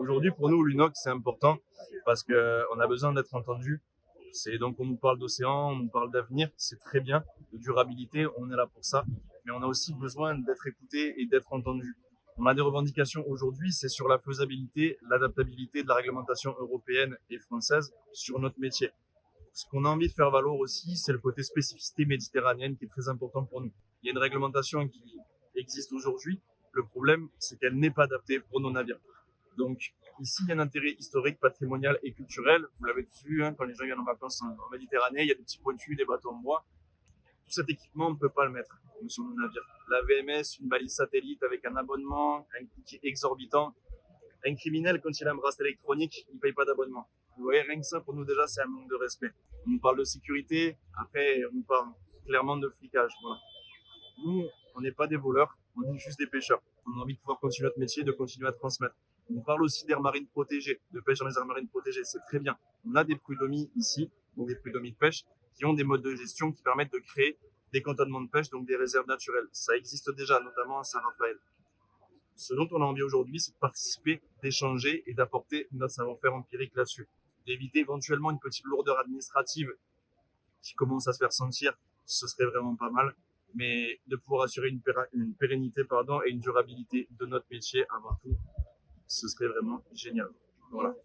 Aujourd'hui, pour nous, l'UNOC, c'est important parce qu'on a besoin d'être entendu. Donc, on nous parle d'océan, on nous parle d'avenir, c'est très bien. De durabilité, on est là pour ça. Mais on a aussi besoin d'être écouté et d'être entendu. On a des revendications aujourd'hui, c'est sur la faisabilité, l'adaptabilité de la réglementation européenne et française sur notre métier. Ce qu'on a envie de faire valoir aussi, c'est le côté spécificité méditerranéenne qui est très important pour nous. Il y a une réglementation qui existe aujourd'hui. Le problème, c'est qu'elle n'est pas adaptée pour nos navires. Donc, ici, il y a un intérêt historique, patrimonial et culturel. Vous l'avez tous vu, quand les gens viennent en vacances en Méditerranée, il y a des petits pointus, des bateaux en bois. Tout cet équipement, on ne peut pas le mettre sur nos navires. La VMS, une balise satellite avec un abonnement, un coût qui est exorbitant. Un criminel, quand il a un bracelet électronique, il ne paye pas d'abonnement. Vous voyez, rien que ça, pour nous, déjà, c'est un manque de respect. On nous parle de sécurité, après, on nous parle clairement de flicage. Voilà. Nous, on n'est pas des voleurs, on est juste des pêcheurs. On a envie de pouvoir continuer notre métier, de continuer à transmettre. On parle aussi d'aires marines protégées, de pêche dans les aires marines protégées, c'est très bien. On a des prud'hommes ici, donc des prud'hommes de pêche, qui ont des modes de gestion qui permettent de créer des cantonnements de pêche, donc des réserves naturelles. Ça existe déjà, notamment à Saint-Raphaël. Ce dont on a envie aujourd'hui, c'est de participer, d'échanger et d'apporter notre savoir-faire empirique là-dessus. D'éviter éventuellement une petite lourdeur administrative qui commence à se faire sentir, ce serait vraiment pas mal. Mais de pouvoir assurer une pérennité et une durabilité de notre métier avant tout, ce serait vraiment génial. Voilà.